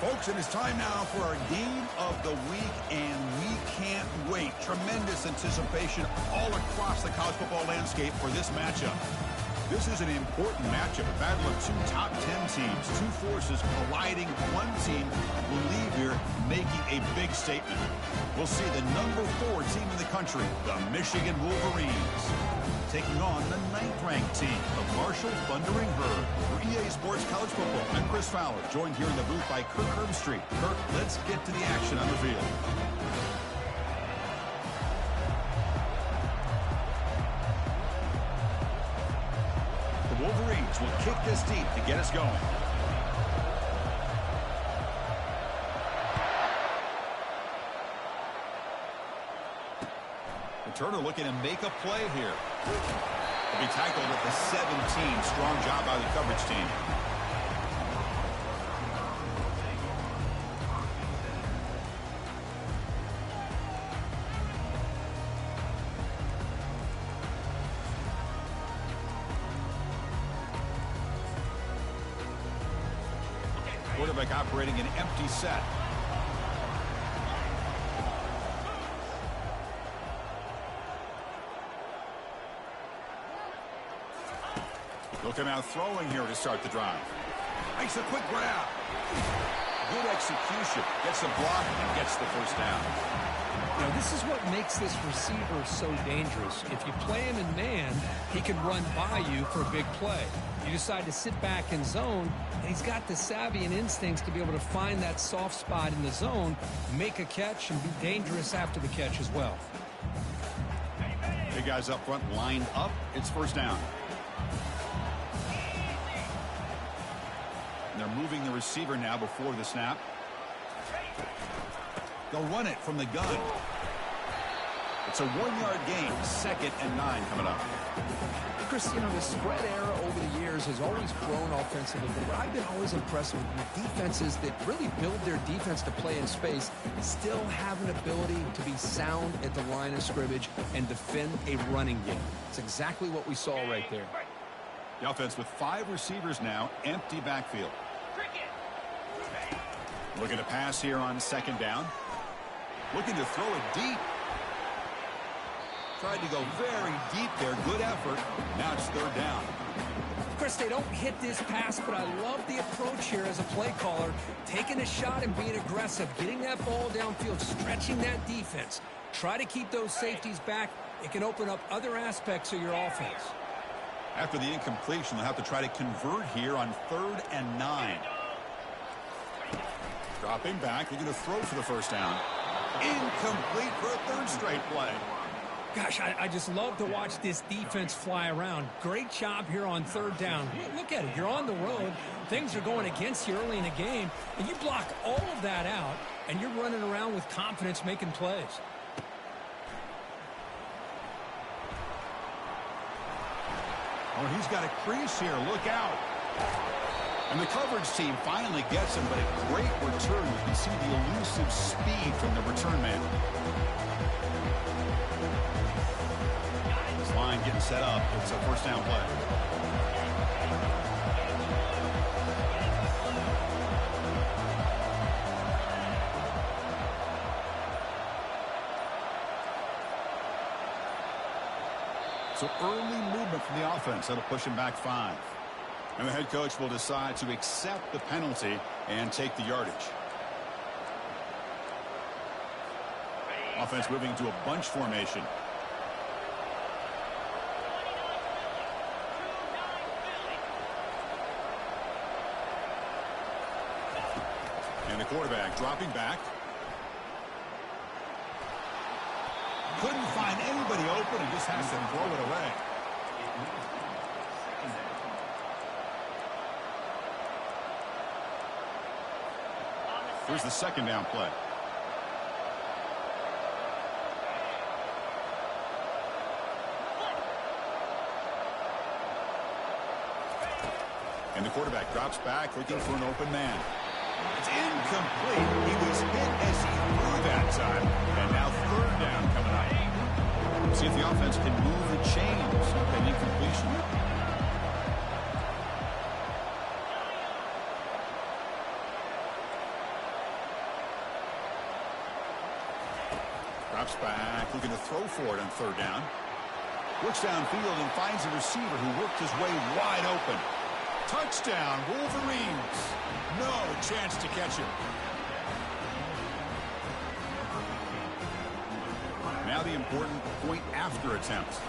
Folks, it is time now for our game of the week, and we can't wait. Tremendous anticipation all across the college football landscape for this matchup. This is an important matchup, a battle of two top 10 teams, two forces colliding. One team will leave here making a big statement. We'll see the number 4 team in the country, the Michigan Wolverines, taking on the 9th-ranked team, the Marshall Thundering Herd. For EA Sports College Football, I'm Chris Fowler, joined here in the booth by Kirk Herbstreit. Kirk, let's get to the action on the field. The Wolverines will kick this deep to get us going. Turner looking to make a play here. He'll be tackled at the 17. Strong job by the coverage team. Quarterback operating an empty set. Looking out throwing here to start the drive. Makes a quick grab. Good execution. Gets the block and gets the first down. You know, this is what makes this receiver so dangerous. If you play him in man, he can run by you for a big play. You decide to sit back in zone, and he's got the savvy and instincts to be able to find that soft spot in the zone, make a catch, and be dangerous after the catch as well. Big guys up front line up. It's first down. They're moving the receiver now before the snap. They'll run it from the gun. It's a 1-yard gain. 2nd and 9 coming up. Chris, you know, the spread era over the years has always grown offensively, but what I've been always impressed with defenses that really build their defense to play in space still have an ability to be sound at the line of scrimmage and defend a running game. It's exactly what we saw right there. The offense with 5 receivers now, empty backfield. Looking to pass here on 2nd down. Looking to throw it deep. Tried to go very deep there. Good effort. Now it's 3rd down. Chris, they don't hit this pass, but I love the approach here as a play caller. Taking a shot and being aggressive. Getting that ball downfield. Stretching that defense. Try to keep those safeties back. It can open up other aspects of your offense. After the incompletion, they'll have to try to convert here on 3rd and 9. Dropping back, looking to throw for the first down. Incomplete for a 3rd straight play. Gosh, I just love to watch this defense fly around. Great job here on 3rd down. Look at it. You're on the road. Things are going against you early in the game, and you block all of that out, and you're running around with confidence making plays. Oh, he's got a crease here. Look out. And the coverage team finally gets him, but a great return. You can see the elusive speed from the return man. This line getting set up. It's a first down play. So early movement from the offense. That'll push him back 5. And the head coach will decide to accept the penalty and take the yardage. Offense moving to a bunch formation. And the quarterback dropping back. Couldn't find anybody open and just has to throw it away. Here's the 2nd down play. And the quarterback drops back, looking for an open man. It's incomplete. He was hit as he threw that time. And now 3rd down coming up. See if the offense can move the chains with an incompletion. Drops back, looking to throw for it on third down. Looks downfield and finds a receiver who worked his way wide open. Touchdown, Wolverines. No chance to catch him. Now the important point after attempt.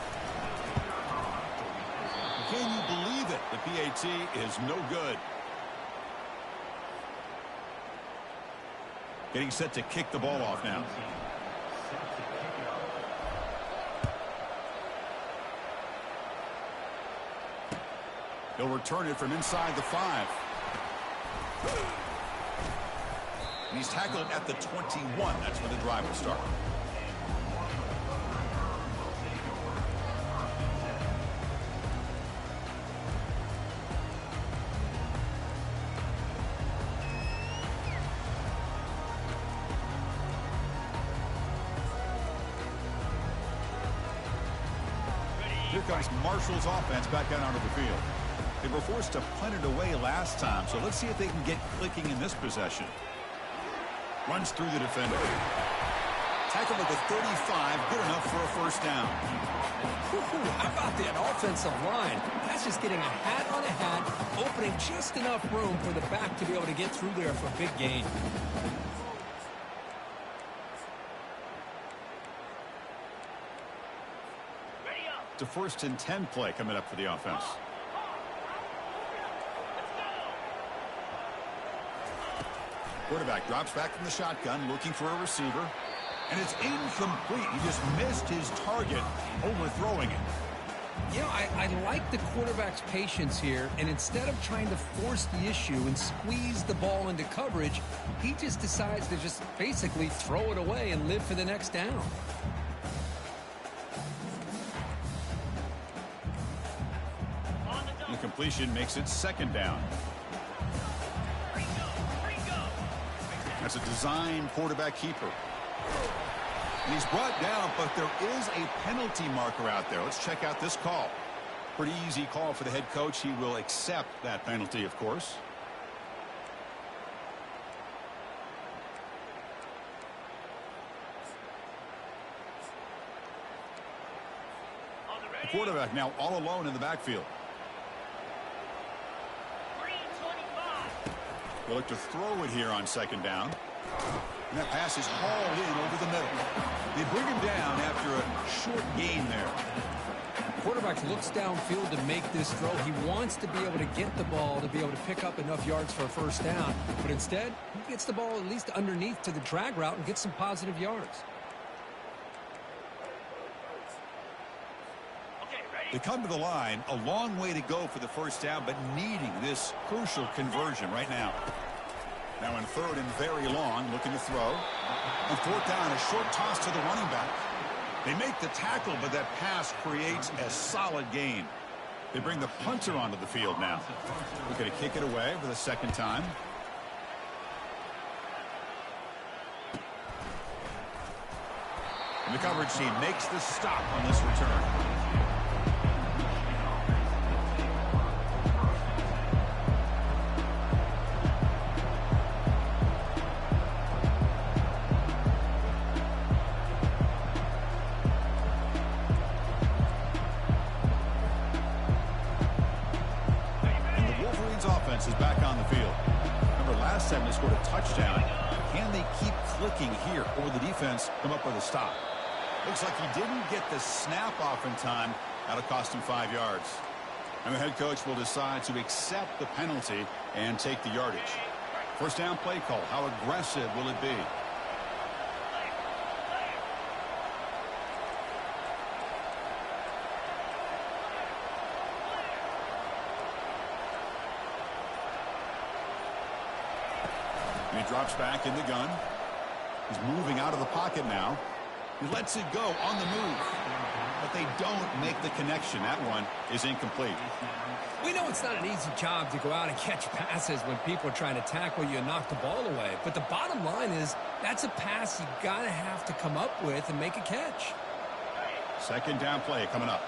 Can you believe it? The PAT is no good. Getting set to kick the ball off now. He'll return it from inside the 5. And he's tackled at the 21. That's where the drive will start. Here comes Marshall's offense back out onto the field. They were forced to punt it away last time, so let's see if they can get clicking in this possession. Runs through the defender. Tackled at the 35, good enough for a first down. How about that offensive line? That's just getting a hat on a hat, opening just enough room for the back to be able to get through there for a big gain. It's a 1st and 10 play coming up for the offense. Quarterback drops back from the shotgun, looking for a receiver. And it's incomplete. He just missed his target, overthrowing it. You know, I like the quarterback's patience here, and instead of trying to force the issue and squeeze the ball into coverage, he just decides to just basically throw it away and live for the next down. The completion makes it 2nd down. That's a design quarterback keeper. And he's brought down, but there is a penalty marker out there. Let's check out this call. Pretty easy call for the head coach. He will accept that penalty, of course. The quarterback now all alone in the backfield. We'll look to throw it here on 2nd down. And that pass is hauled in over the middle. They bring him down after a short gain there. Quarterback looks downfield to make this throw. He wants to be able to get the ball to be able to pick up enough yards for a first down. But instead, he gets the ball at least underneath to the drag route and gets some positive yards. They come to the line, a long way to go for the first down, but needing this crucial conversion right now. Now in 3rd and very long, looking to throw. On 4th down, a short toss to the running back. They make the tackle, but that pass creates a solid gain. They bring the punter onto the field now. We're going to kick it away for the 2nd time. And the coverage team makes the stop on this return. Is back on the field. Remember, last time they scored a touchdown. Can they keep clicking here, or will the defense come up with a stop? Looks like he didn't get the snap off in time. That'll cost him 5 yards. And the head coach will decide to accept the penalty and take the yardage. First down play call. How aggressive will it be? And he drops back in the gun. He's moving out of the pocket now. He lets it go on the move. But they don't make the connection. That one is incomplete. We know it's not an easy job to go out and catch passes when people are trying to tackle you and knock the ball away. But the bottom line is that's a pass you got to have to come up with and make a catch. 2nd down play coming up.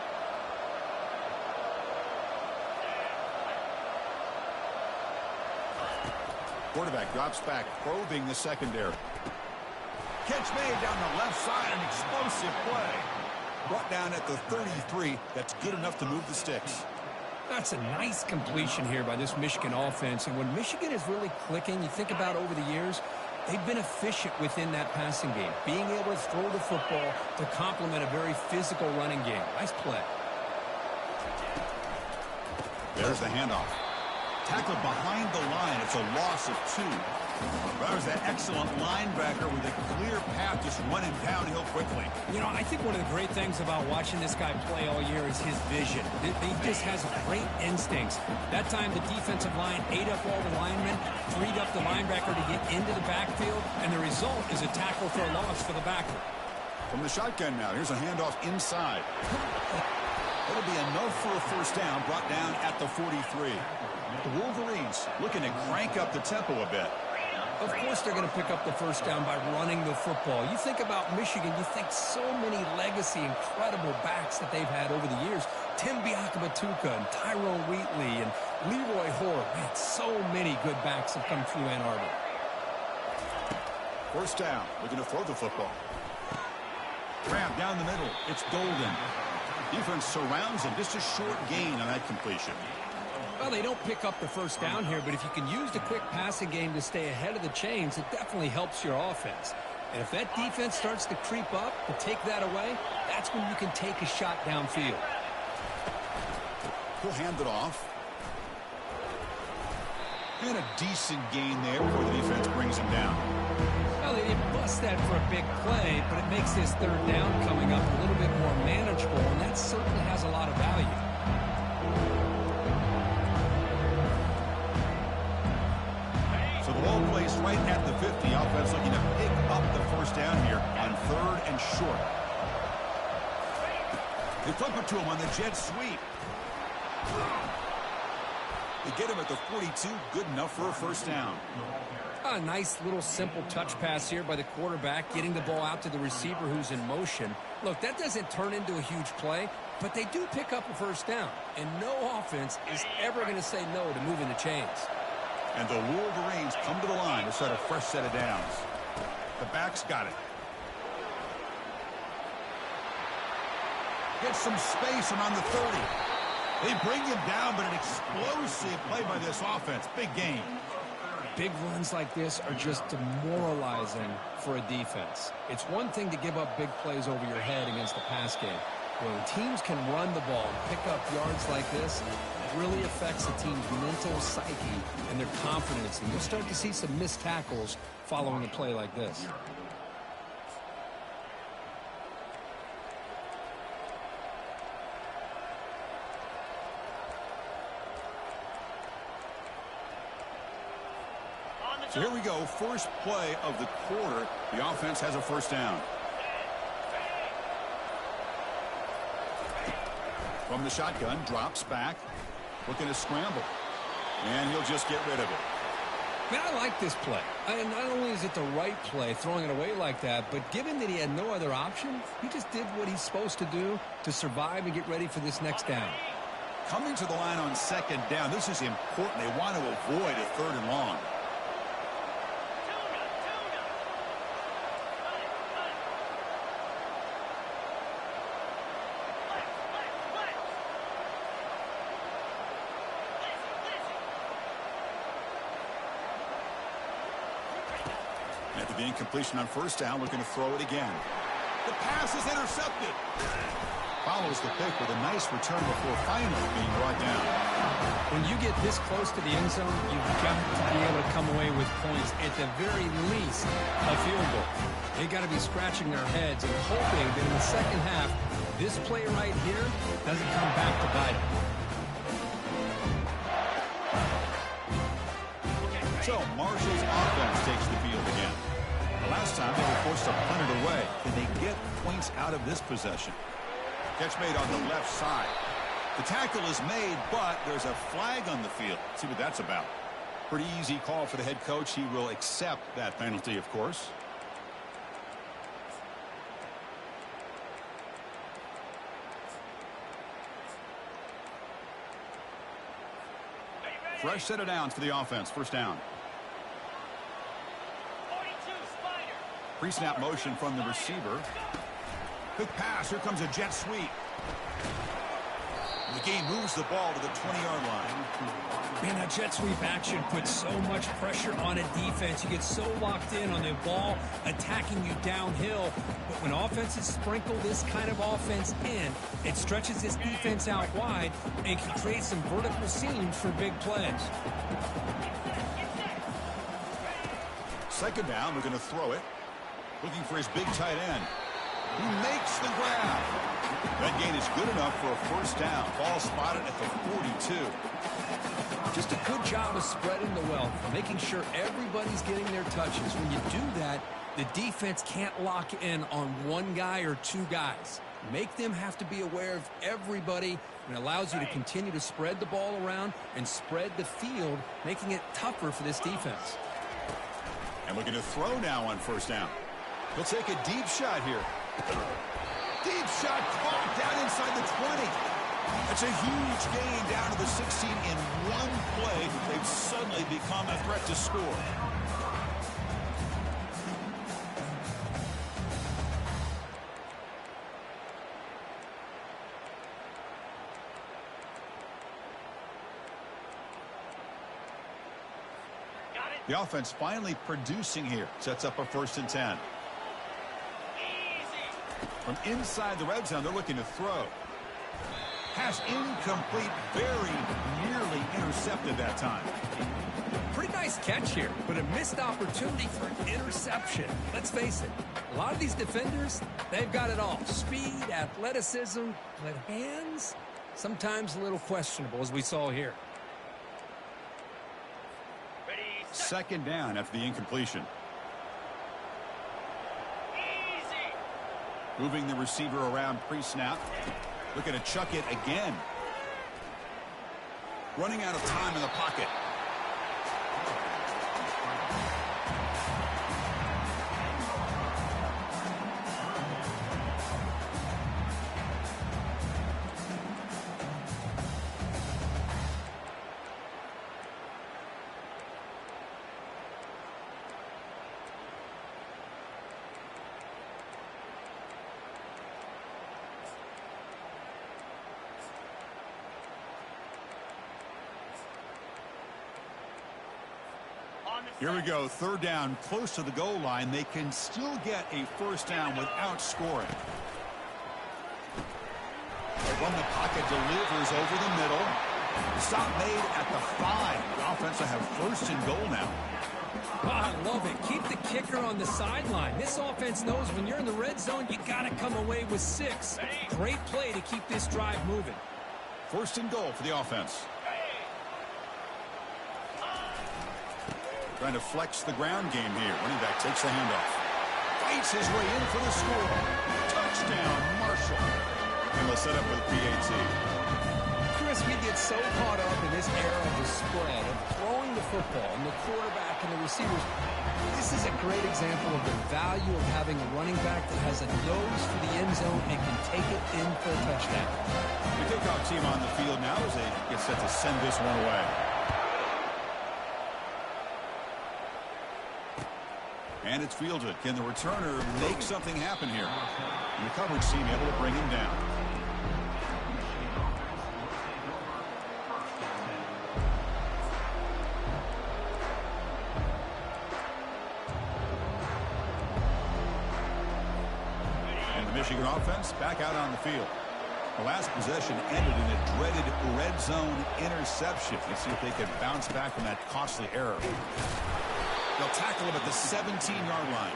Quarterback drops back, probing the secondary. Catch made down the left side, an explosive play. Brought down at the 33. That's good enough to move the sticks. That's a nice completion here by this Michigan offense. And when Michigan is really clicking, you think about over the years, they've been efficient within that passing game, being able to throw the football to complement a very physical running game. Nice play. There's the handoff. Tackle behind the line. It's a loss of 2. That was that excellent linebacker with a clear path just running downhill quickly. You know, I think one of the great things about watching this guy play all year is his vision. He just has great instincts. That time the defensive line ate up all the linemen, freed up the linebacker to get into the backfield, and the result is a tackle for a loss for the backer. From the shotgun now, here's a handoff inside. It'll be enough for a first down, brought down at the 43. The Wolverines looking to crank up the tempo a bit. Of course they're going to pick up the first down by running the football. You think about Michigan, you think so many legacy, incredible backs that they've had over the years. Tim Biakabatuka and Tyrone Wheatley and Leroy Hoare. Man, so many good backs have come through Ann Arbor. First down, looking to throw the football. Grab down the middle. It's Golden. Defense surrounds him. Just a short gain on that completion. Well, they don't pick up the first down here, but if you can use the quick passing game to stay ahead of the chains, it definitely helps your offense. And if that defense starts to creep up and take that away, that's when you can take a shot downfield. He'll hand it off. And a decent gain there before the defense brings him down. Well, they didn't bust that for a big play, but it makes this third down coming up a little bit more manageable, and that certainly has a lot of value. So the ball placed right at the 50. Offense looking to pick up the first down here on 3rd and short. They flip it to him on the jet sweep. They get him at the 42. Good enough for a first down. A nice little simple touch pass here by the quarterback, getting the ball out to the receiver who's in motion. Look, that doesn't turn into a huge play, but they do pick up a first down. And no offense is ever going to say no to moving the chains. And the Wolverines come to the line to set a fresh set of downs. The back's got it. Gets some space around the 30. They bring him down, but an explosive play by this offense. Big game. Big runs like this are just demoralizing for a defense. It's one thing to give up big plays over your head against the pass game. When teams can run the ball and pick up yards like this, it really affects the team's mental psyche and their confidence. And you'll start to see some missed tackles following a play like this. So here we go, first play of the quarter. The offense has a first down. From the shotgun, drops back, looking to scramble. And he'll just get rid of it. Man, I like this play. And not only is it the right play, throwing it away like that, but given that he had no other option, he just did what he's supposed to do to survive and get ready for this next down. Coming to the line on second down, this is important. They want to avoid a 3rd and long. After the incompletion on first down, looking to throw it again. The pass is intercepted. Follows the pick with a nice return before finally being brought down. When you get this close to the end zone, you've got to be able to come away with points, at the very least, a field goal. They got to be scratching their heads and hoping that in the second half, this play right here doesn't come back to bite them. So Marshall's offense takes the field again. The last time they were forced to punt it away. Can they get points out of this possession? Catch made on the left side. The tackle is made, but there's a flag on the field. Let's see what that's about. Pretty easy call for the head coach. He will accept that penalty, of course. Fresh set of downs for the offense. First down. Pre-snap motion from the receiver. Quick pass. Here comes a jet sweep. The game moves the ball to the 20-yard line. Man, that jet sweep action puts so much pressure on a defense. You get so locked in on the ball attacking you downhill. But when offenses sprinkle this kind of offense in, it stretches this defense out wide and can create some vertical seams for big plays. Second down, we're going to throw it. Looking for his big tight end. He makes the grab. That gain is good enough for a first down. Ball spotted at the 42. Just a good job of spreading the wealth, making sure everybody's getting their touches. When you do that, the defense can't lock in on one guy or two guys. Make them have to be aware of everybody, and it allows you to continue to spread the ball around and spread the field, making it tougher for this defense. And we're going to throw now on first down. He'll take a deep shot here. Deep shot caught down inside the 20. That's a huge gain down to the 16 in one play. They've suddenly become a threat to score. The offense finally producing here. Sets up a 1st and 10. From inside the red zone, they're looking to throw. Pass incomplete, very nearly intercepted that time. Pretty nice catch here, but a missed opportunity for an interception. Let's face it, a lot of these defenders, they've got it all. Speed, athleticism, but hands, sometimes a little questionable, as we saw here. Second down after the incompletion. Moving the receiver around pre-snap. Looking to chuck it again. Running out of time in the pocket. Here we go, third down, close to the goal line. They can still get a first down without scoring. From the pocket, delivers over the middle. Stop made at the 5. The offense will have 1st and goal now. Oh, I love it. Keep the kicker on the sideline. This offense knows when you're in the red zone, you got to come away with 6. Great play to keep this drive moving. 1st and goal for the offense. Trying to flex the ground game here. Running back takes the handoff. Fights his way in for the score. Touchdown, Marshall. And they'll set up with PAT. Chris, we get so caught up in this era of the spread, of throwing the football, and the quarterback and the receivers. This is a great example of the value of having a running back that has a nose for the end zone and can take it in for a touchdown. The kickoff team on the field now as they get set to send this one away. And it's fielded. Can the returner make something happen here? And the coverage team able to bring him down. And the Michigan offense back out on the field. The last possession ended in a dreaded red zone interception. Let's see if they can bounce back from that costly error. They'll tackle him at the 17-yard line.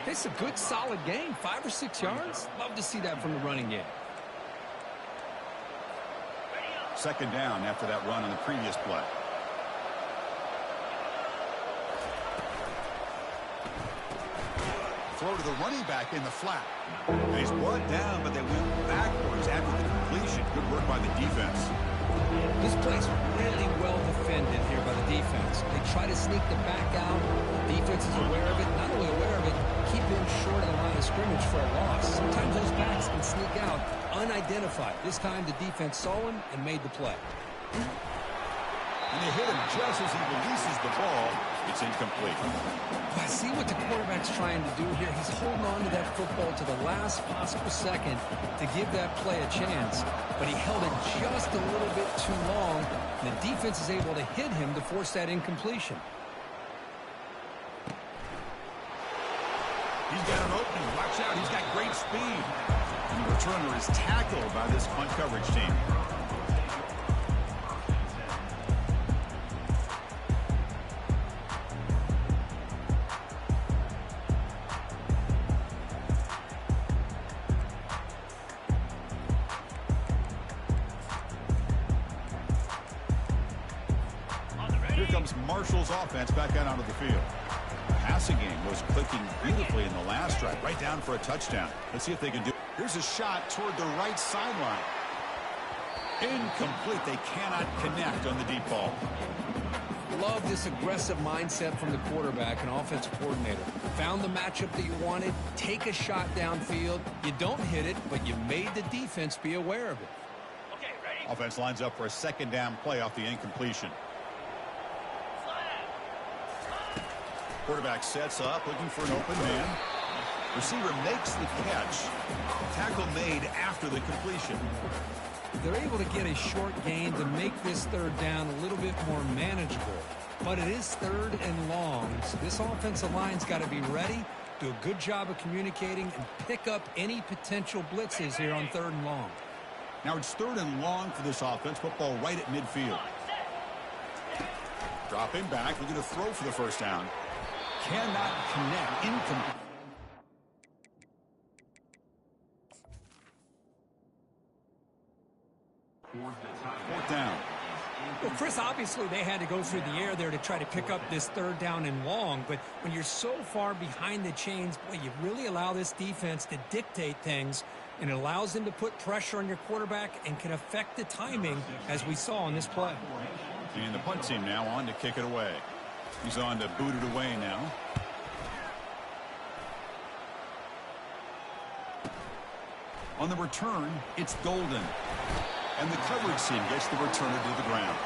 It's a good, solid game. 5 or 6 yards. Love to see that from the running game. Second down after that run on the previous play. Throw to the running back in the flat. And he's brought down, but they went backwards after the completion. Good work by the defense. This play's really well defended here by the defense. They try to sneak the back out. The defense is aware of it. Not only aware of it, keep him short of the line of scrimmage for a loss. Sometimes those backs can sneak out unidentified. This time the defense saw him and made the play. And they hit him just as he releases the ball. It's incomplete. I see what the quarterback's trying to do here. He's holding on to that football to the last possible second to give that play a chance. But he held it just a little bit too long. And the defense is able to hit him to force that incompletion. He's got an opening. Watch out. He's got great speed. And the returner is tackled by this punt coverage team. Here comes Marshall's offense back out onto the field. The passing game was clicking beautifully in the last drive, right down for a touchdown. Let's see if they can do it. Here's a shot toward the right sideline. Incomplete. They cannot connect on the deep ball. Love this aggressive mindset from the quarterback and offensive coordinator. Found the matchup that you wanted, take a shot downfield. You don't hit it, but you made the defense be aware of it. Okay, ready? Offense lines up for a second down play off the incompletion. Quarterback sets up, looking for an open man. Receiver makes the catch. Tackle made after the completion. They're able to get a short gain to make this third down a little bit more manageable. But it is third and long, so this offensive line's got to be ready, do a good job of communicating, and pick up any potential blitzes here on third and long. Now it's third and long for this offense. Football right at midfield. Dropping back, looking to throw for the first down. Cannot connect. Incomplete. Fourth down. Well, Chris, obviously they had to go through the air there to try to pick up this third down and long, but when you're so far behind the chains, boy, you really allow this defense to dictate things, and it allows them to put pressure on your quarterback and can affect the timing, as we saw on this play. And the punt team now on to kick it away. He's on to boot it away now. On the return, it's Golden. And the coverage team gets the returner to the ground.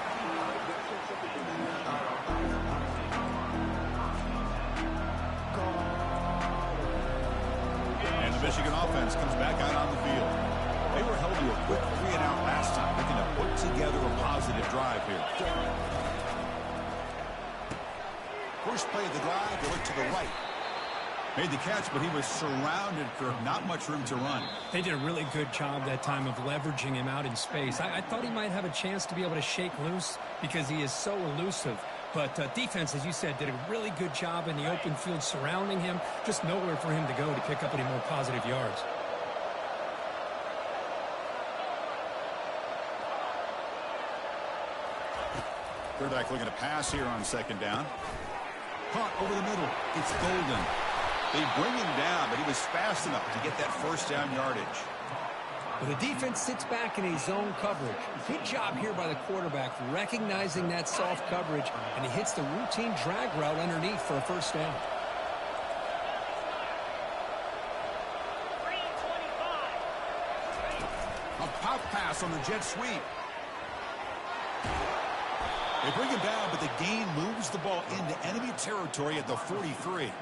And the Michigan offense comes back out on the field. They were held to a quick 3-and-out last time, looking to put together a positive drive here. First play of the drive, they look to the right. Made the catch, but he was surrounded, Kirk. Not much room to run. They did a really good job that time of leveraging him out in space. I thought he might have a chance to be able to shake loose because he is so elusive. But defense, as you said, did a really good job in the open field surrounding him. Just nowhere for him to go to pick up any more positive yards. Quarterback looking to pass here on second down. Caught over the middle. It's Golden. They bring him down, but he was fast enough to get that first down yardage. Well, the defense sits back in a zone coverage. Good job here by the quarterback, recognizing that soft coverage, and he hits the routine drag route underneath for a first down. A pop pass on the jet sweep. They bring him down, but the gain moves the ball into enemy territory at the 43.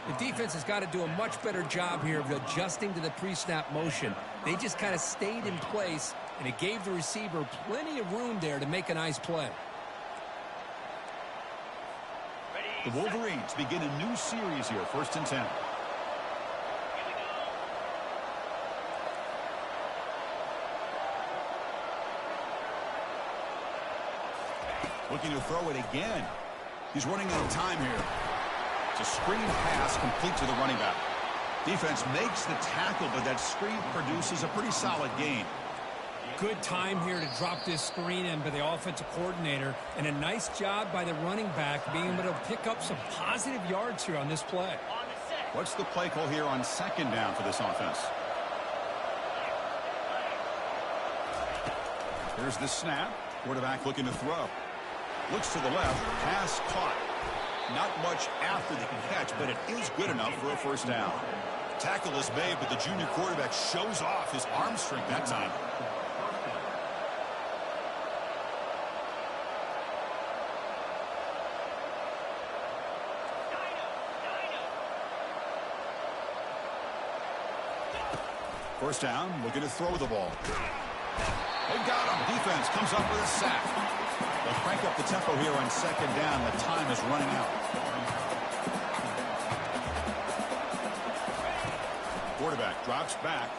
The defense has got to do a much better job here of adjusting to the pre-snap motion. They just kind of stayed in place, and it gave the receiver plenty of room there to make a nice play. The Wolverines begin a new series here, 1st and 10. Looking to throw it again. He's running out of time here. It's a screen pass complete to the running back. Defense makes the tackle, but that screen produces a pretty solid gain. Good time here to drop this screen in by the offensive coordinator, and a nice job by the running back being able to pick up some positive yards here on this play. What's the play call here on second down for this offense? Here's the snap. Quarterback looking to throw. Looks to the left. Pass caught. Not much after the catch, but it is good enough for a first down. Tackle is made, but the junior quarterback shows off his arm strength that time. First down, looking to throw the ball. They got him. Defense comes up with a sack. They'll crank up the tempo here on second down. The time is running out. Quarterback drops back.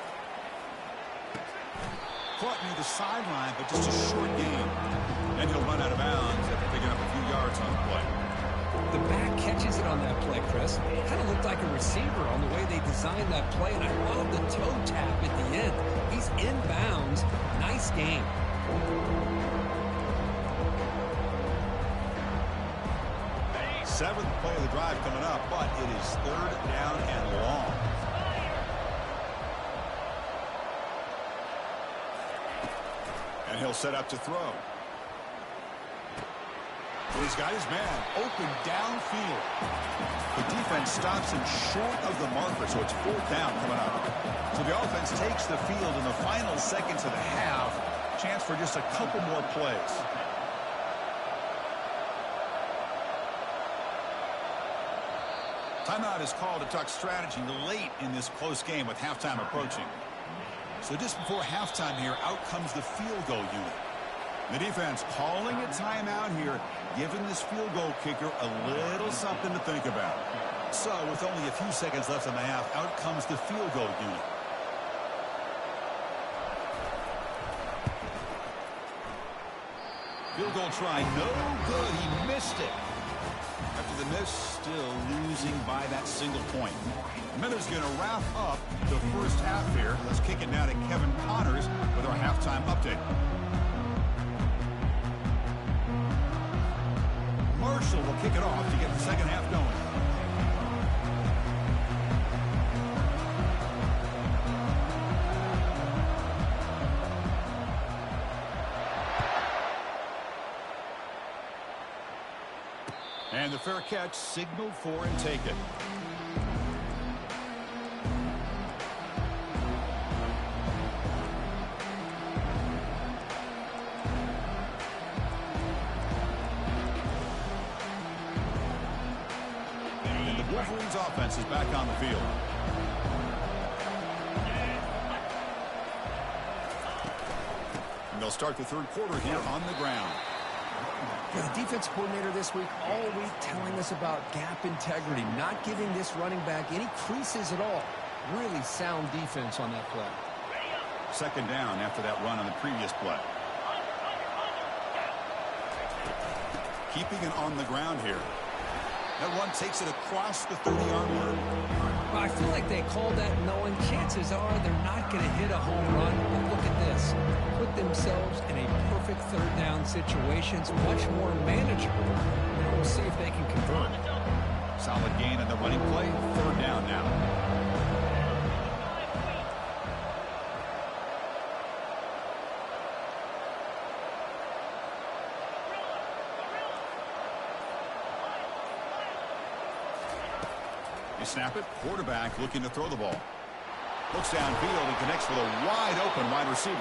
Caught near the sideline, but just a short gain. Then he'll run out of bounds after picking up a few yards on the play. The back catches it on that play, Chris. It kind of looked like a receiver on the way they designed that play, and I love the toe tap at the end. He's in bounds. Nice game. Seventh play of the drive coming up, but it is third down and long. And he'll set up to throw. He's got his man open downfield. The defense stops him short of the marker, so it's fourth down coming up. So the offense takes the field in the final seconds of the half. Chance for just a couple more plays. Timeout is called to talk strategy late in this close game with halftime approaching. So just before halftime here, out comes the field goal unit. The defense calling a timeout here, giving this field goal kicker a little something to think about. So with only a few seconds left in the half, out comes the field goal unit. Field goal try, no good. He missed it. After the miss, still losing by that single point. Miller's going to wrap up the first half here. Let's kick it now to Kevin Connors with our halftime update. Marshall will kick it off to get the second half going. And the fair catch signaled for and taken. And the Wolverines offense is back on the field. And they'll start the third quarter here on the ground. The defense coordinator this week all week telling us about gap integrity, not giving this running back any creases at all. Really sound defense on that play. Second down after that run on the previous play. Keeping it on the ground here. That run takes it across the 30-yard line. Well, I feel like they called that knowing chances are they're not going to hit a home run. But look at this. Put themselves in a perfect third down situation. It's much more manageable. Now we'll see if they can convert. Solid gain in the running play. Third down now. You snap it. Quarterback looking to throw the ball. Looks downfield and connects with a wide-open wide receiver.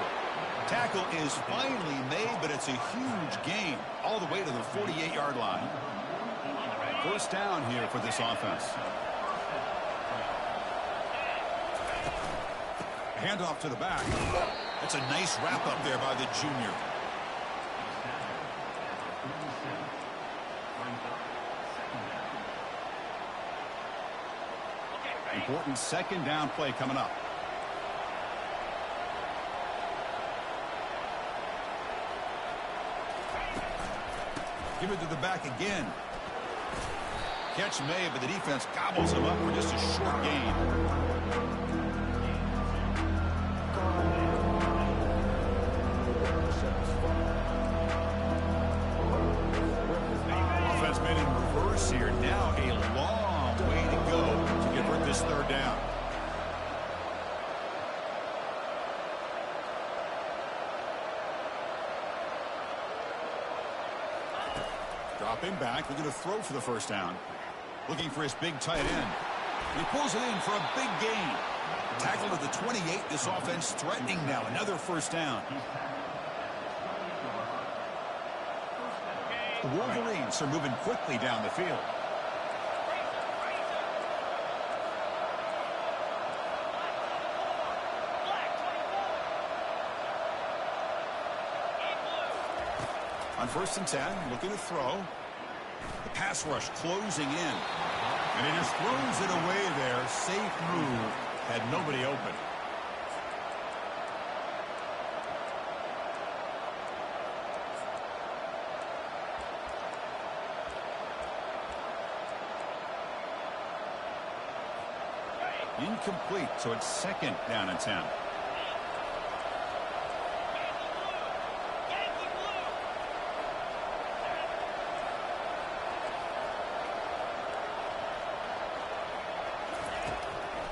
Tackle is finally made, but it's a huge gain all the way to the 48-yard line. First down here for this offense. Handoff to the back. That's a nice wrap-up there by the junior. Important second down play coming up. Give it to the back again. Catch made, but the defense gobbles him up for just a short gain. Offense made in reverse here. Now a long way to go to convert this third down. Dropping back, looking to throw for the first down. Looking for his big tight end. He pulls it in for a big gain. Tackle at the 28. This offense threatening now. Another first down. The Wolverines are moving quickly down the field. On 1st and 10, looking to throw. The pass rush closing in. And he just throws it away there. Safe move. Had nobody open. Incomplete, so it's 2nd down and 10.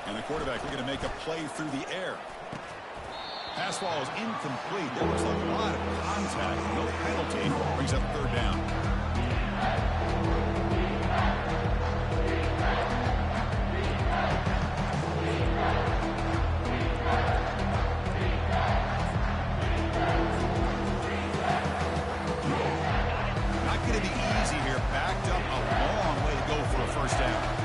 And the quarterback looking to make a play through the air. Pass ball is incomplete. There was a lot of contact. No penalty. Brings up 3rd down. Not going to be easy here. Backed up a long way to go for a 1st down.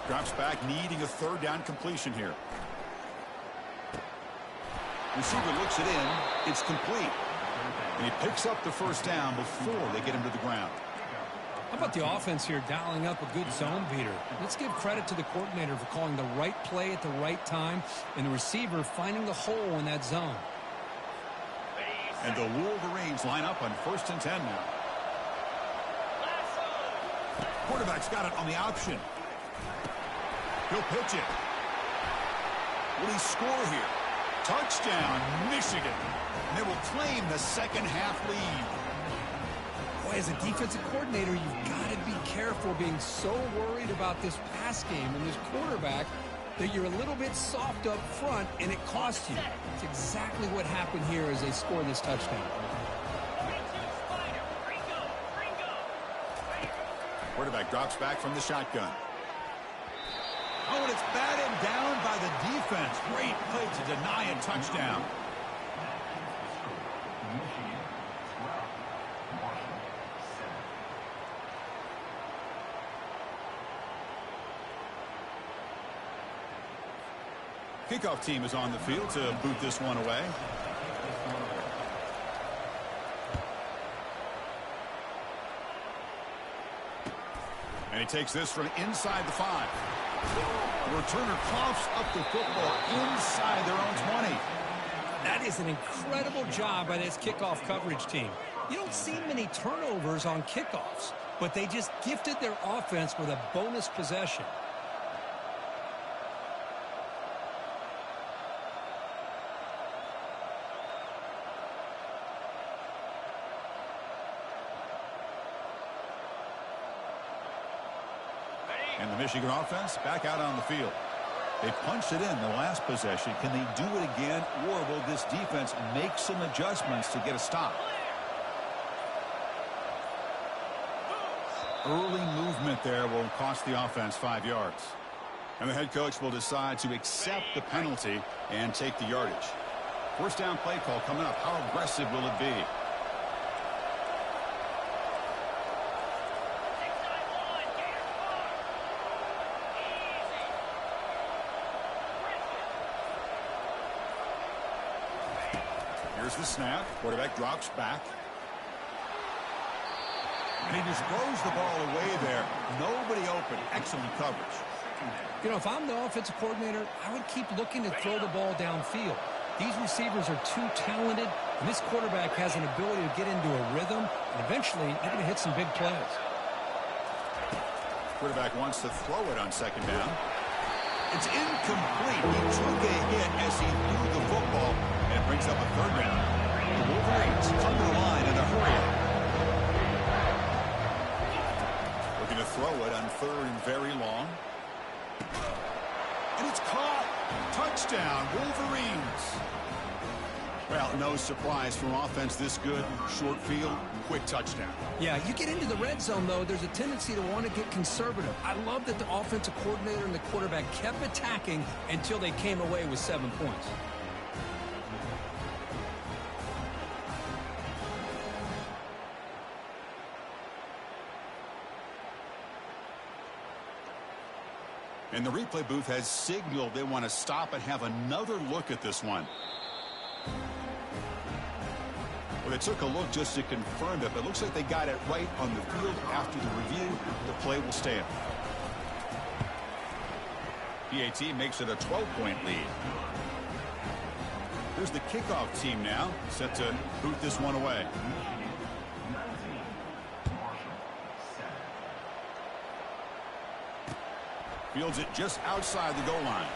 Drops back, needing a 3rd down completion here. Receiver looks it in. It's complete. And he picks up the 1st down before they get him to the ground. How about the offense here dialing up a good zone beater? Let's give credit to the coordinator for calling the right play at the right time and the receiver finding the hole in that zone. And the Wolverines line up on 1st and 10 now. Quarterback's got it on the option. He'll pitch it. Will he score here? Touchdown, Michigan. And they will claim the 2nd half lead. Boy, as a defensive coordinator, you've got to be careful being so worried about this pass game and this quarterback that you're a little bit soft up front and it costs you. It's exactly what happened here as they score this touchdown. Quarterback drops back from the shotgun. Oh, and it's batted down by the defense. Great play to deny a touchdown. Kickoff team is on the field to boot this one away. And he takes this from inside the 5. The returner coughs up the football inside their own 20. That is an incredible job by this kickoff coverage team. You don't see many turnovers on kickoffs, but they just gifted their offense with a bonus possession. And the Michigan offense back out on the field. They punched it in the last possession. Can they do it again, or will this defense make some adjustments to get a stop? Early movement there will cost the offense 5 yards. And the head coach will decide to accept the penalty and take the yardage. 1st down play call coming up. How aggressive will it be? Here's the snap. Quarterback drops back. And he just throws the ball away there. Nobody open. Excellent coverage. You know, if I'm the offensive coordinator, I would keep looking to throw the ball downfield. These receivers are too talented, and this quarterback has an ability to get into a rhythm, and eventually they're going to hit some big plays. Quarterback wants to throw it on 2nd down. It's incomplete. He took a hit as he threw the football, and it brings up a 3rd down. The Wolverines come to the line in a hurry up. Looking to throw it on 3rd and very long. And it's caught. Touchdown, Wolverines. Well, no surprise from offense this good. Short field, quick touchdown. Yeah, you get into the red zone, though, there's a tendency to want to get conservative. I love that the offensive coordinator and the quarterback kept attacking until they came away with 7 points. And the replay booth has signaled they want to stop and have another look at this one. Well, they took a look just to confirm it, but it looks like they got it right on the field. After the review, the play will stand. PAT makes it a 12-point lead. Here's the kickoff team now, set to boot this one away. Fields it just outside the goal line.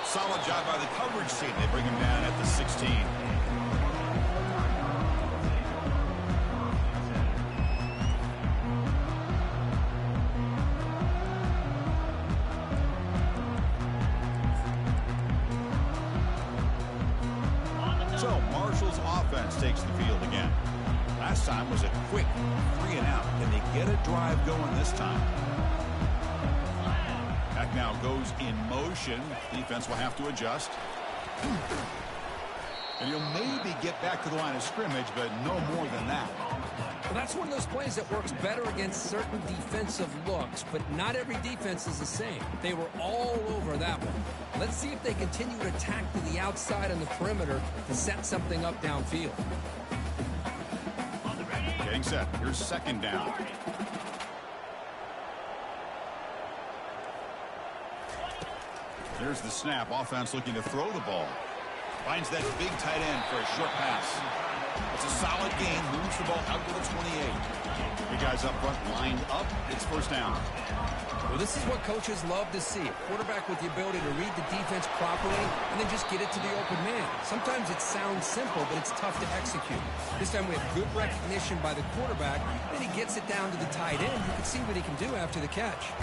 Solid job by the coverage team. They bring him down at the 16. So Marshall's offense takes the field again. Last time was a quick 3 and out. Can they get a drive going this time? Back now goes in motion. Defense will have to adjust. And he'll maybe get back to the line of scrimmage, but no more than that. Well, that's one of those plays that works better against certain defensive looks, but not every defense is the same. They were all over that one. Let's see if they continue to attack to the outside on the perimeter to set something up downfield. Getting set. Here's second down. There's the snap. Offense looking to throw the ball. Finds that big tight end for a short pass. It's a solid gain. Moves the ball out to the 28. The guys up front lined up. It's first down. Well, this is what coaches love to see. A quarterback with the ability to read the defense properly and then just get it to the open man. Sometimes it sounds simple, but it's tough to execute. This time we have good recognition by the quarterback. Then he gets it down to the tight end. You can see what he can do after the catch.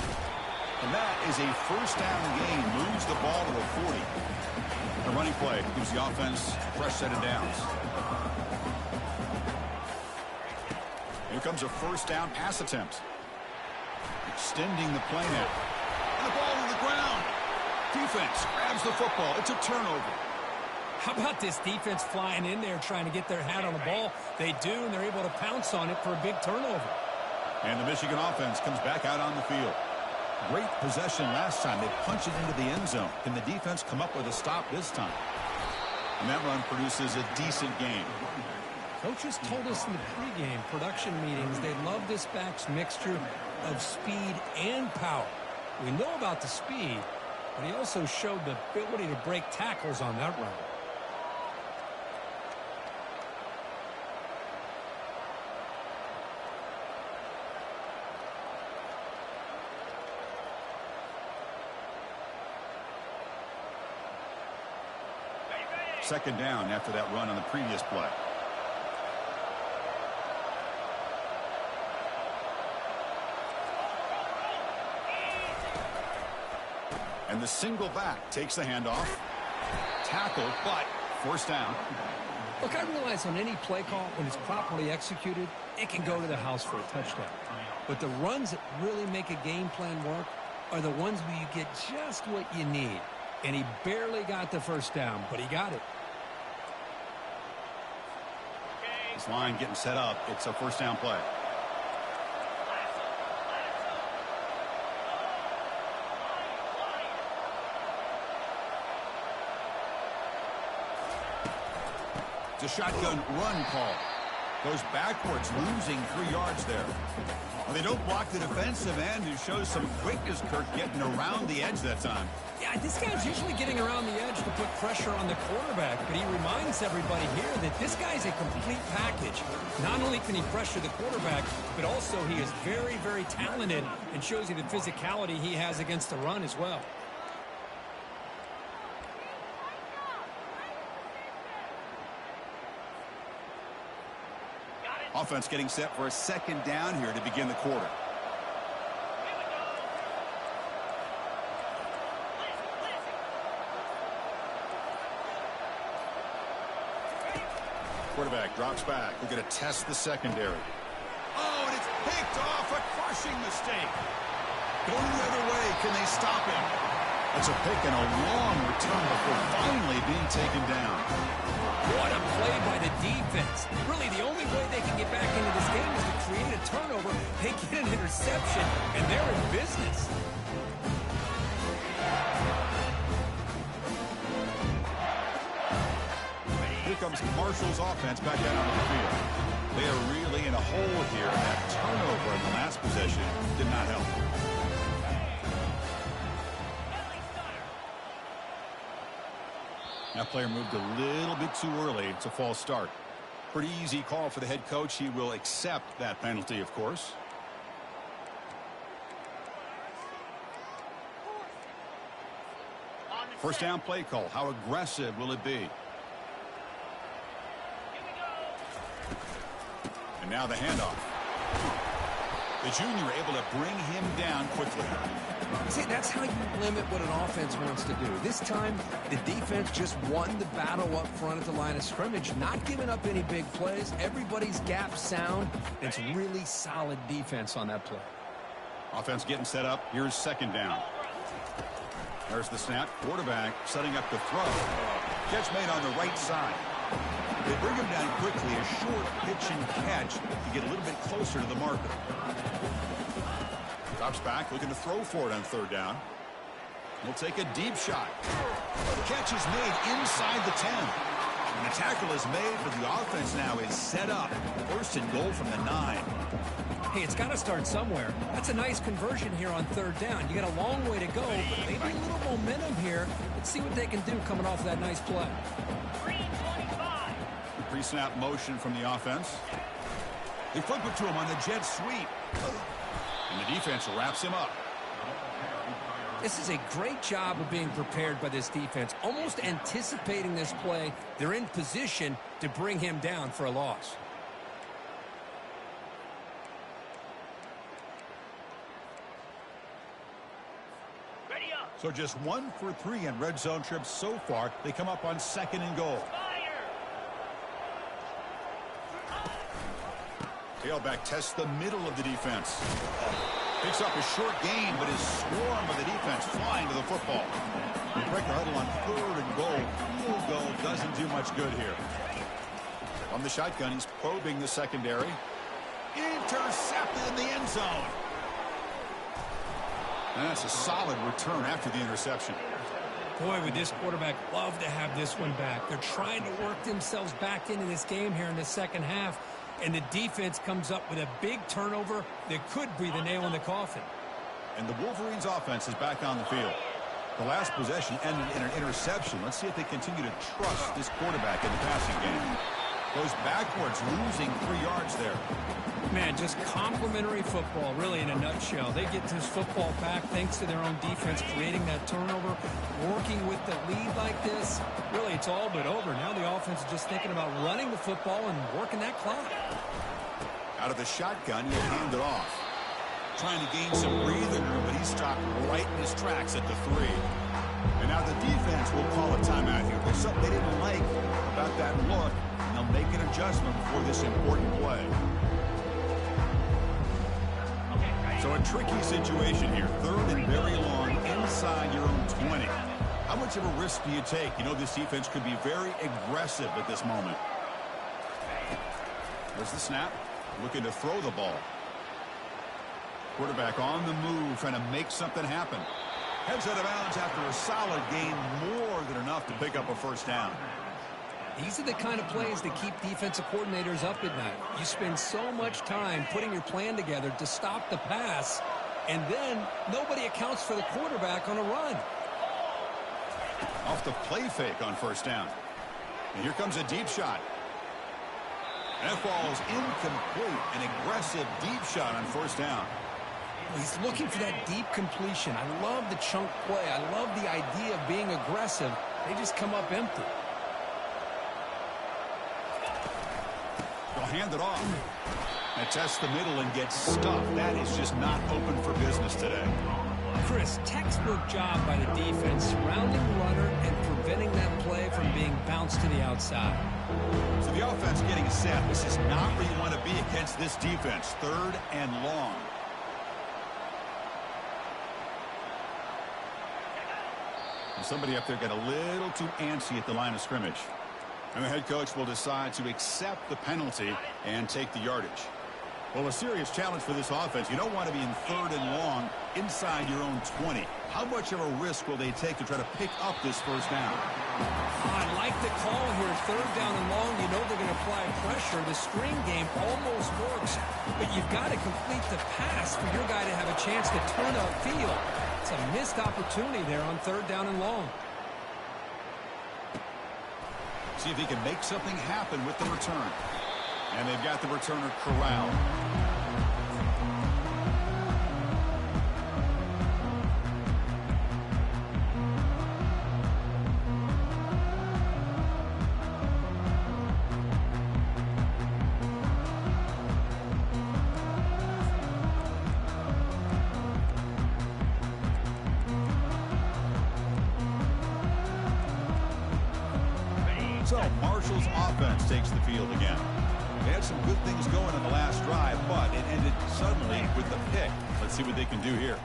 And that is a first down gain. Moves the ball to the 40. The running play gives the offense a fresh set of downs. Here comes a first down pass attempt. Extending the play now. And the ball to the ground. Defense grabs the football. It's a turnover. How about this defense flying in there trying to get their hat on the ball? They do, and they're able to pounce on it for a big turnover. And the Michigan offense comes back out on the field. Great possession last time. They punch it into the end zone. Can the defense come up with a stop this time? And that run produces a decent game. Coaches told us in the pregame production meetings they love this back's mixture of speed and power. We know about the speed, but he also showed the ability to break tackles on that run. Second down after that run on the previous play. And the single back takes the handoff. Tackle, but first down. Look, I realize on any play call, when it's properly executed, it can go to the house for a touchdown. But the runs that really make a game plan work are the ones where you get just what you need. And he barely got the first down, but he got it. This line getting set up. It's a first down play. It's a shotgun run call. Goes backwards, losing 3 yards there. Well, they don't block the defensive end, who shows some quickness, Kirk, getting around the edge that time. Yeah, this guy's usually getting around the edge to put pressure on the quarterback, but he reminds everybody here that this guy's a complete package. Not only can he pressure the quarterback, but also he is very, very talented and shows you the physicality he has against the run as well. Offense getting set for a second down here to begin the quarter. Quarterback drops back. We're going to test the secondary. Oh, and it's picked off. A crushing mistake. Going the other way. Can they stop him? It's a pick and a long return before finally being taken down. What a play by the defense. Really, the only way they can get back into this game is to create a turnover. They get an interception, and they're in business. comes Marshall's offense back out onto the field. They are really in a hole here. That turnover in the last possession did not help. That player moved a little bit too early. It's a false start. Pretty easy call for the head coach. He will accept that penalty, of course. First down play call. How aggressive will it be? And now the handoff. The junior able to bring him down quickly. See, that's how you limit what an offense wants to do. This time, the defense just won the battle up front at the line of scrimmage, not giving up any big plays. Everybody's gap sound. It's really solid defense on that play. Offense getting set up. Here's second down. There's the snap. Quarterback setting up the throw. Catch made on the right side. They bring him down quickly. A short pitch and catch to get a little bit closer to the marker. Drops back, looking to throw for it on third down. He'll take a deep shot. The catch is made inside the 10. And the tackle is made, but the offense now is set up. First and goal from the 9. Hey, it's got to start somewhere. That's a nice conversion here on third down. You got a long way to go, but maybe a little momentum here. Let's see what they can do coming off of that nice play. Pre-snap motion from the offense. They flip it to him on the jet sweep. And the defense wraps him up. This is a great job of being prepared by this defense. Almost anticipating this play. They're in position to bring him down for a loss. So just 1 for 3 in red zone trips so far. They come up on second and goal. Tailback tests the middle of the defense. Picks up a short gain, but his swarm of the defense flying to the football. The breaker huddle on third and goal. Field goal doesn't do much good here. From the shotgun, he's probing the secondary. Intercepted in the end zone. And that's a solid return after the interception. Boy, would this quarterback love to have this one back. They're trying to work themselves back into this game here in the second half. And the defense comes up with a big turnover that could be the nail in the coffin. And the Wolverines offense is back on the field. The last possession ended in an interception. Let's see if they continue to trust this quarterback in the passing game. Goes backwards, losing 3 yards there. Man, just complimentary football, really, in a nutshell. They get this football back thanks to their own defense, creating that turnover, working with the lead like this. Really, it's all but over. Now the offense is just thinking about running the football and working that clock. Out of the shotgun, he'll hand it off. Trying to gain some breathing room, but he's stopped right in his tracks at the 3. And now the defense will call a timeout here. There's something they didn't like about that look, and they'll make an adjustment before this important play. So a tricky situation here. Third and very long inside your own 20. How much of a risk do you take? You know this defense could be very aggressive at this moment. There's the snap. Looking to throw the ball. Quarterback on the move, trying to make something happen. Heads out of bounds after a solid gain, more than enough to pick up a first down. These are the kind of plays that keep defensive coordinators up at night. You spend so much time putting your plan together to stop the pass, and then nobody accounts for the quarterback on a run. Off the play fake on first down. And here comes a deep shot. That falls incomplete. An aggressive deep shot on first down. He's looking for that deep completion. I love the chunk play. I love the idea of being aggressive. They just come up empty. They'll hand it off. And tests the middle and gets stuffed. That is just not open for business today. Chris, textbook job by the defense, surrounding the runner and preventing that play from being bounced to the outside. So the offense getting set. This is not where you want to be against this defense. Third and long. And somebody up there got a little too antsy at the line of scrimmage. And the head coach will decide to accept the penalty and take the yardage. Well, a serious challenge for this offense. You don't want to be in 3rd and long inside your own 20. How much of a risk will they take to try to pick up this first down? I like the call here. 3rd down and long. You know they're going to apply pressure. The screen game almost works, but you've got to complete the pass for your guy to have a chance to turn upfield. It's a missed opportunity there on 3rd down and long. See if he can make something happen with the return. And they've got the returner corralled. So Marshall's offense takes the field again. They had some good things going in the last drive, but it ended suddenly with the pick. Let's see what they can do here.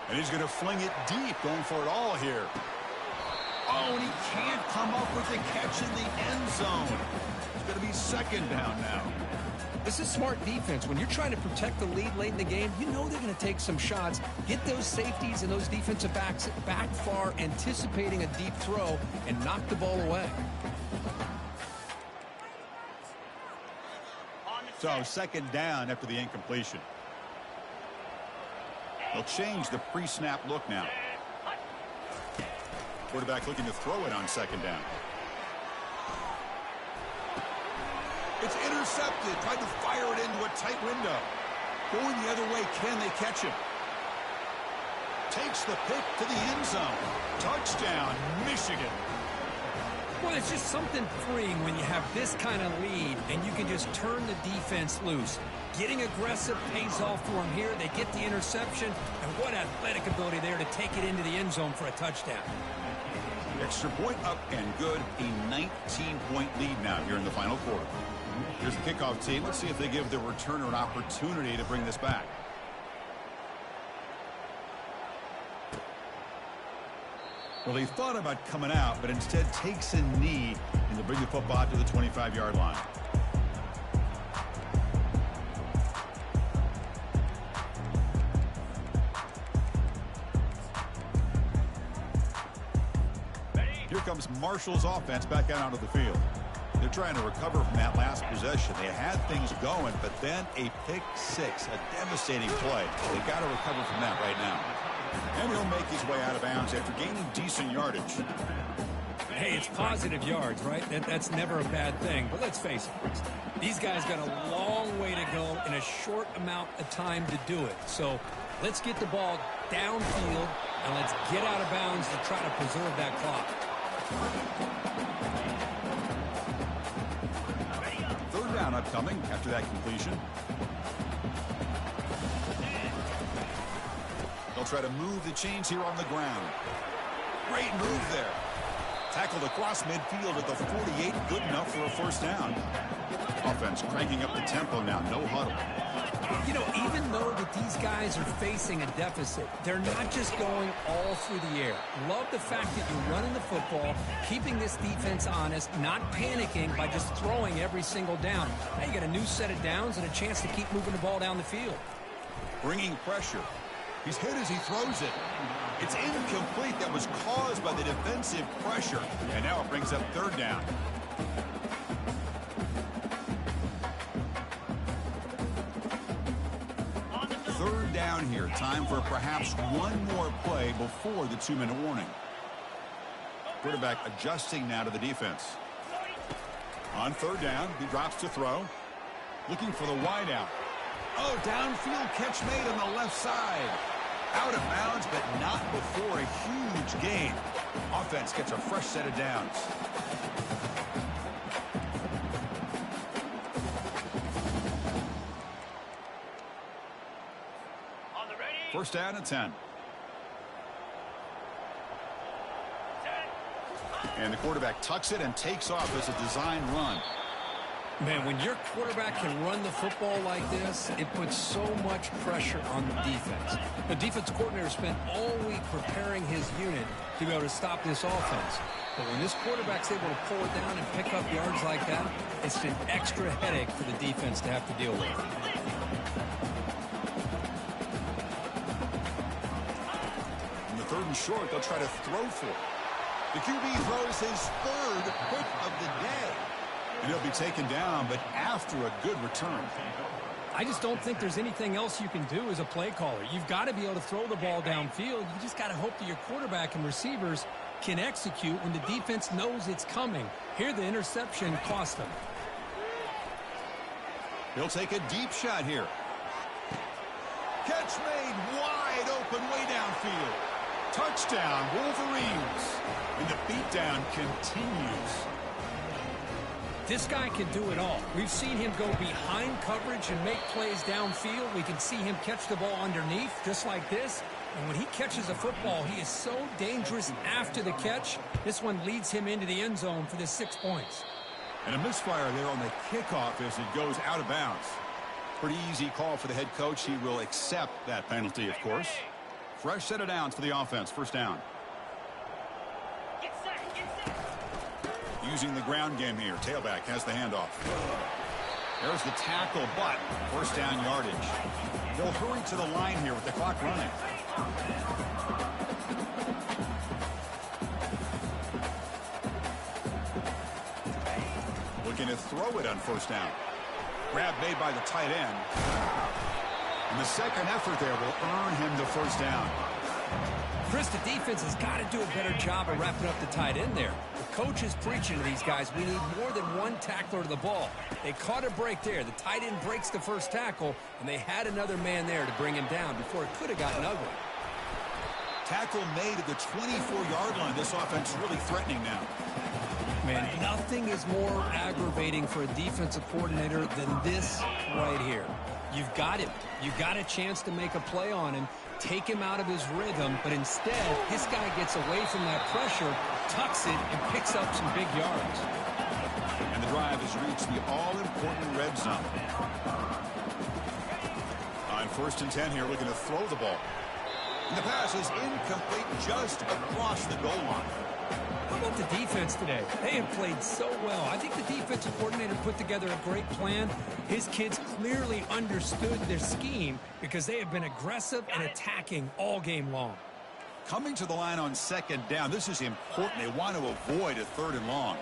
And he's going to fling it deep, going for it all here. Oh, and he can't come up with the catch in the end zone. It's going to be 2nd down now. This is smart defense. When you're trying to protect the lead late in the game, you know they're going to take some shots, get those safeties and those defensive backs back far, anticipating a deep throw, and knock the ball away. So 2nd down after the incompletion. They'll change the pre-snap look now. Quarterback looking to throw it on 2nd down. It's intercepted. Tried to fire it into a tight window. Going the other way. Can they catch him? Takes the pick to the end zone. Touchdown, Michigan. Well, it's just something freeing when you have this kind of lead and you can just turn the defense loose. Getting aggressive pays off for them here. They get the interception, and what athletic ability there to take it into the end zone for a touchdown. Extra point up and good. A 19-point lead now here in the final quarter. Here's the kickoff team. Let's see if they give the returner an opportunity to bring this back. Well, he thought about coming out, but instead takes a knee and to bring the football out to the 25-yard line. Here comes Marshall's offense back out onto the field. They're trying to recover from that last possession. They had things going, but then a pick six, a devastating play. They've got to recover from that right now. And he'll make his way out of bounds after gaining decent yardage. Hey, it's positive yards, right? That's never a bad thing. But let's face it, these guys got a long way to go in a short amount of time to do it. So let's get the ball downfield, and let's get out of bounds to try to preserve that clock. Third down upcoming after that completion. They'll try to move the chains here on the ground. Great move there. Tackled across midfield at the 48. Good enough for a first down. Offense cranking up the tempo now. No huddle. You know, even though that these guys are facing a deficit, they're not just going all through the air. Love the fact that you're running the football, keeping this defense honest, not panicking by just throwing every single down. Now you got a new set of downs and a chance to keep moving the ball down the field. Bringing pressure. He's hit as he throws it. It's incomplete. That was caused by the defensive pressure. And now it brings up third down. Third down here. Time for perhaps one more play before the 2-minute warning. Quarterback adjusting now to the defense. On third down, he drops to throw. Looking for the wideout. Oh, downfield catch made on the left side. Out of bounds, but not before a huge gain. Offense gets a fresh set of downs. First down at 10. And the quarterback tucks it and takes off as a design run. Man, when your quarterback can run the football like this, it puts so much pressure on the defense. The defense coordinator spent all week preparing his unit to be able to stop this offense. But when this quarterback's able to pull it down and pick up yards like that, it's an extra headache for the defense to have to deal with. In the 3rd and short, they'll try to throw for it. The QB throws his 3rd hit of the day. And he'll be taken down, but after a good return. I just don't think there's anything else you can do as a play caller. You've got to be able to throw the ball downfield. You just got to hope that your quarterback and receivers can execute when the defense knows it's coming. Here, the interception cost them. He'll take a deep shot here. Catch made wide open way downfield. Touchdown, Wolverines. And the beatdown continues. This guy can do it all. We've seen him go behind coverage and make plays downfield. We can see him catch the ball underneath, just like this. And when he catches a football, he is so dangerous after the catch. This one leads him into the end zone for the 6 points. And a misfire there on the kickoff as it goes out of bounds. Pretty easy call for the head coach. He will accept that penalty, of course. Fresh set of downs for the offense. 1st down. Using the ground game here. Tailback has the handoff. There's the tackle, but 1st down yardage. They'll hurry to the line here with the clock running. Looking to throw it on 1st down. Grab made by the tight end. And the second effort there will earn him the 1st down. Chris, the defense has got to do a better job of wrapping up the tight end there. The coach is preaching to these guys, we need more than one tackler to the ball. They caught a break there. The tight end breaks the 1st tackle, and they had another man there to bring him down before it could have gotten ugly. Tackle made at the 24-yard line. This offense really threatening now. Man, nothing is more aggravating for a defensive coordinator than this right here. You've got him. You've got a chance to make a play on him, take him out of his rhythm, but instead, this guy gets away from that pressure, tucks it, and picks up some big yards. And the drive has reached the all-important red zone. On 1st and 10 here, looking to throw the ball. And the pass is incomplete just across the goal line. How about the defense today? They have played so well. I think the defensive coordinator put together a great plan. His kids clearly understood their scheme because they have been aggressive and attacking all game long. Coming to the line on 2nd down, this is important. They want to avoid a 3rd and long.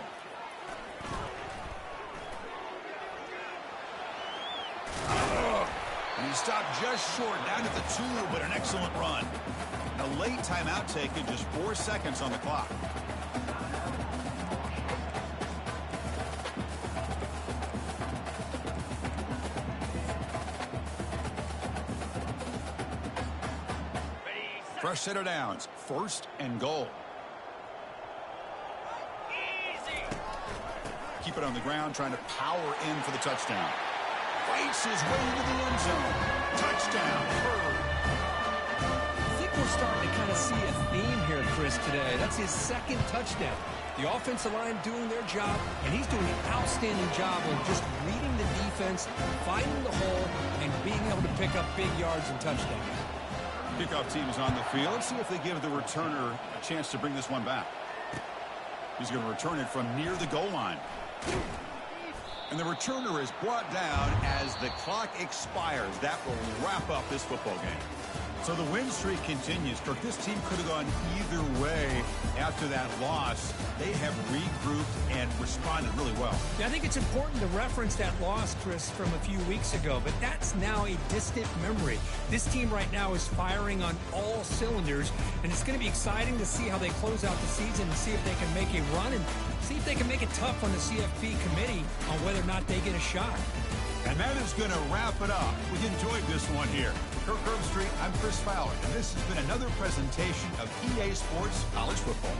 And he stopped just short, down at the 2, but an excellent run. A late timeout taken, just 4 seconds on the clock. Fresh set of downs. 1st and goal. Keep it on the ground, trying to power in for the touchdown. Fights his way into the end zone. Touchdown. I think we're starting to kind of see a theme here, Chris, today. That's his 2nd touchdown. The offensive line doing their job, and he's doing an outstanding job of just reading the defense, finding the hole, and being able to pick up big yards and touchdowns. Kickoff team is on the field. Let's see if they give the returner a chance to bring this one back. He's going to return it from near the goal line. And the returner is brought down as the clock expires. That will wrap up this football game. So the win streak continues. Kirk, this team could have gone either way after that loss. They have regrouped and responded really well. Yeah, I think it's important to reference that loss, Chris, from a few weeks ago, but that's now a distant memory. This team right now is firing on all cylinders, and it's going to be exciting to see how they close out the season and see if they can make a run and see if they can make it tough on the CFP committee on whether or not they get a shot. And that is going to wrap it up. We enjoyed this one here. Kirk Herbstreit, I'm Chris Fowler, and this has been another presentation of EA Sports College Football.